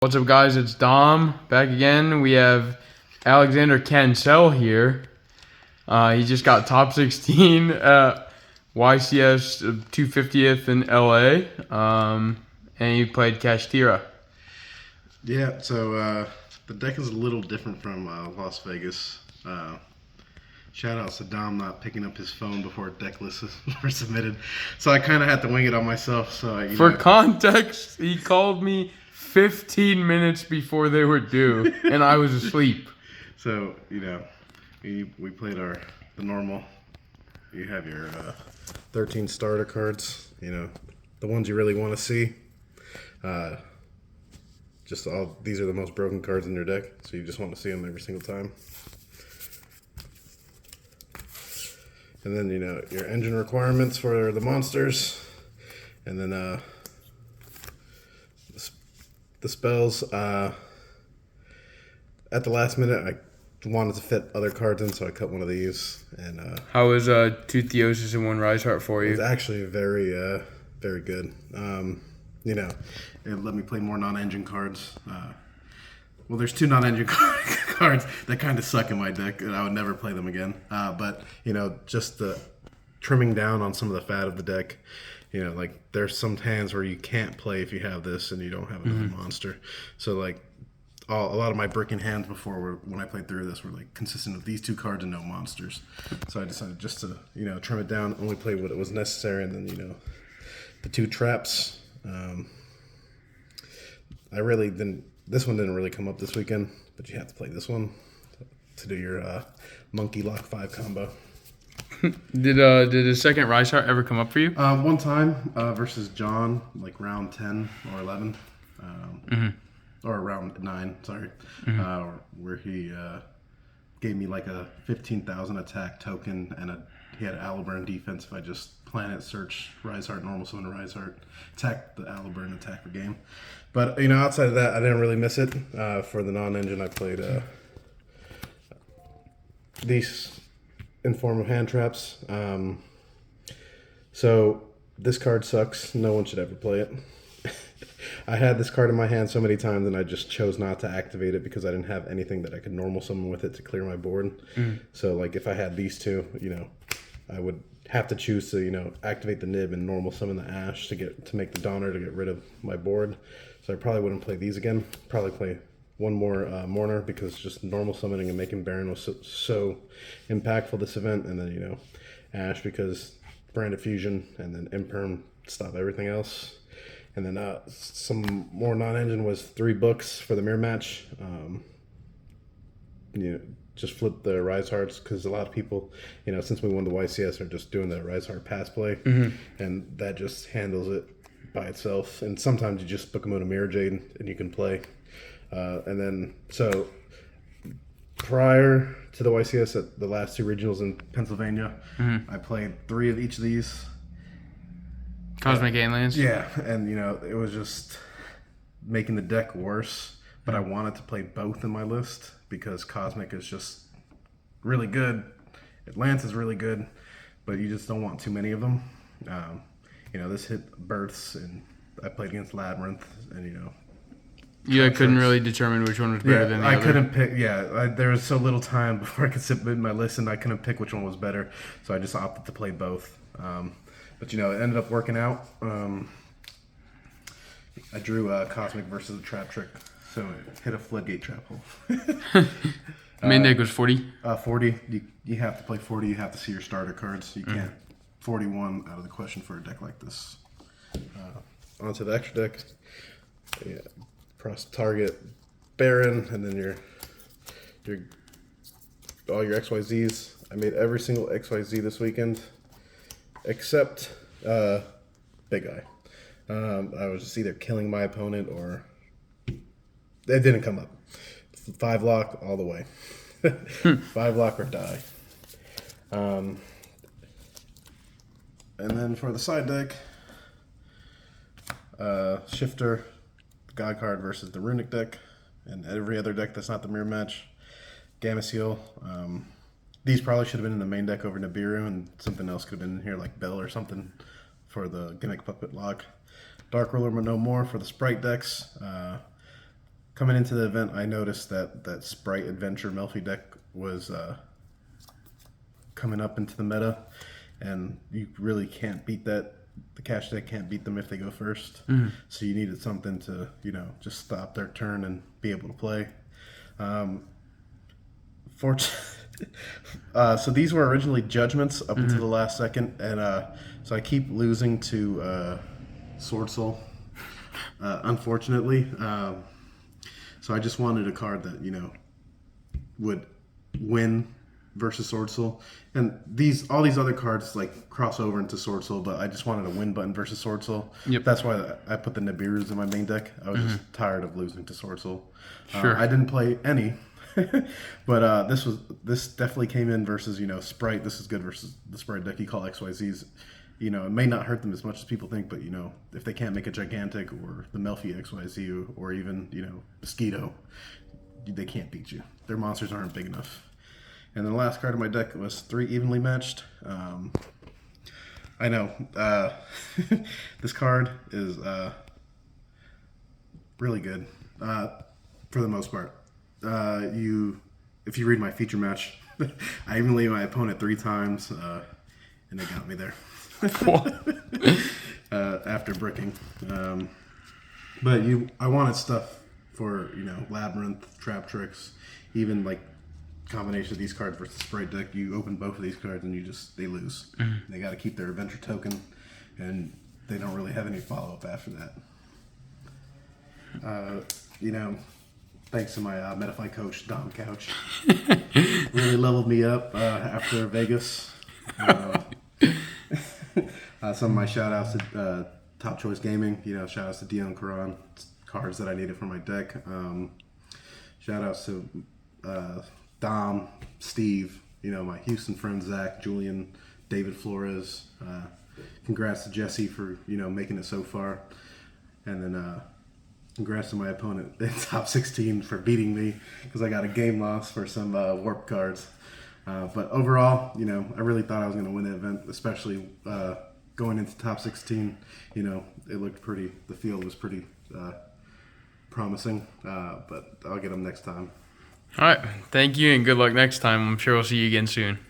What's up, guys? It's Dom back again. We have Alexander Cancel here. He just got top 16 at YCS 250th in LA, and he played Kashtira. Yeah, so the deck is a little different from Las Vegas. Shout out to Dom not picking up his phone before deck lists were submitted. So I kind of had to wing it on myself. So For context, he called me 15 minutes before they were due, and I was asleep. So, we played the normal. You have your 13 starter cards, the ones you really want to see. These are the most broken cards in your deck, so you just want to see them every single time. And then, your engine requirements for the monsters. And then the spells. At the last minute, I wanted to fit other cards in, so I cut one of these. And How was 2 Theosis and 1 Rise Heart for you? It's actually very, very good. It let me play more non-engine cards. Well, there's 2 non-engine cards that kind of suck in my deck, and I would never play them again. But just the trimming down on some of the fat of the deck. Like there's some hands where you can't play if you have this and you don't have another monster. So like a lot of my bricking hands before when I played through this were like consistent of these 2 cards and no monsters. So I decided just to trim it down, only play what it was necessary, and then the 2 traps. I really didn't. This one didn't really come up this weekend, but you have to play this one to do your Monkey Lock 5 combo. Did the second Rise Heart ever come up for you? One time versus John, like round 10 or 11, or round 9, sorry, where he gave me like a 15,000 attack token, and he had Aliburn defense if I just planet search Rise Heart, normal summon a Rise Heart, attack the Aliburn, attack for game. But outside of that, I didn't really miss it. For the non-engine, I played these in form of hand traps. So this card sucks. No one should ever play it. I had this card in my hand so many times, and I just chose not to activate it because I didn't have anything that I could normal summon with it to clear my board. So like if I had these 2, I would have to choose to activate the nib and normal summon the ash to make the Donner to get rid of my board. So I probably wouldn't play these again. Probably play one more Mourner, because just normal summoning and making Baron was so impactful this event, and then Ash because Branded Fusion, and then Imperm stop everything else. And then some more non-engine was 3 books for the mirror match. Just flip the Rise Hearts, because a lot of people, since we won the YCS, are just doing the Rise Heart pass play, and that just handles it by itself. And sometimes you just book them out of Mirror Jade and you can play. And then, so prior to the YCS at the last 2 regionals in Pennsylvania, I played 3 of each of these. Cosmic Aliens? Yeah, and it was just making the deck worse, but I wanted to play both in my list because Cosmic is just really good. Lance is really good, but you just don't want too many of them. This hit Births, and I played against Labyrinth, and You couldn't really determine which one was better than the other. I couldn't pick. There was so little time before I could submit my list, and I couldn't pick which one was better. So I just opted to play both. But it ended up working out. I drew Cosmic versus a Trap Trick, so it hit a Floodgate Trap hole. Main deck was 40? 40. You have to play 40. You have to see your starter cards. You can't 41 out of the question for a deck like this. Onto the extra deck. Yeah. Press target Baron, and then your all your XYZs. I made every single XYZ this weekend except Big Eye. I was just either killing my opponent or it didn't come up. 5 lock all the way. 5 lock or die. And then for the side deck, Shifter, God card versus the Runic deck, and every other deck that's not the mirror match. Gamma Seal. These probably should have been in the main deck over Nibiru, and something else could have been in here like Bell or something for the Gimmick Puppet lock. Dark Ruler No More for the Sprite decks. coming into the event, I noticed that Sprite Adventure Melfi deck was coming up into the meta, and you really can't beat that. The cash deck can't beat them if they go first. So you needed something to, just stop their turn and be able to play. So these were originally judgments up until the last second, and so I keep losing to Sword Soul, unfortunately. So I just wanted a card that would win versus Sword Soul, and all these other cards like cross over into Sword Soul, but I just wanted a win button versus Sword Soul. Yep. That's why I put the Nibiru's in my main deck. I was just tired of losing to Sword Soul. Sure. I didn't play any. But this definitely came in versus Sprite. This is good versus the Sprite deck you call XYZs. It may not hurt them as much as people think, but if they can't make a gigantic or the Melfi XYZ or even Mosquito, they can't beat you. Their monsters aren't big enough. And then the last card of my deck was 3 evenly matched. I know this card is really good for the most part. If you read my feature match, I even lead my opponent 3 times, and they got me there after bricking. But I wanted stuff for Labyrinth, Trap Tricks, even like combination of these cards versus Sprite deck. You open both of these cards and they lose. They got to keep their adventure token, and they don't really have any follow up after that. Thanks to my Metafly coach, Dom Couch. Really leveled me up after Vegas. Some of my shout outs to Top Choice Gaming. Shout outs to Dion Karan, cards that I needed for my deck. Shout outs to Dom, Steve, my Houston friends, Zach, Julian, David Flores. Congrats to Jesse for, making it so far. And then congrats to my opponent in top 16 for beating me because I got a game loss for some warp cards. But overall, I really thought I was going to win the event, especially going into top 16. It looked the field was pretty promising, but I'll get them next time. All right. Thank you and good luck next time. I'm sure we'll see you again soon.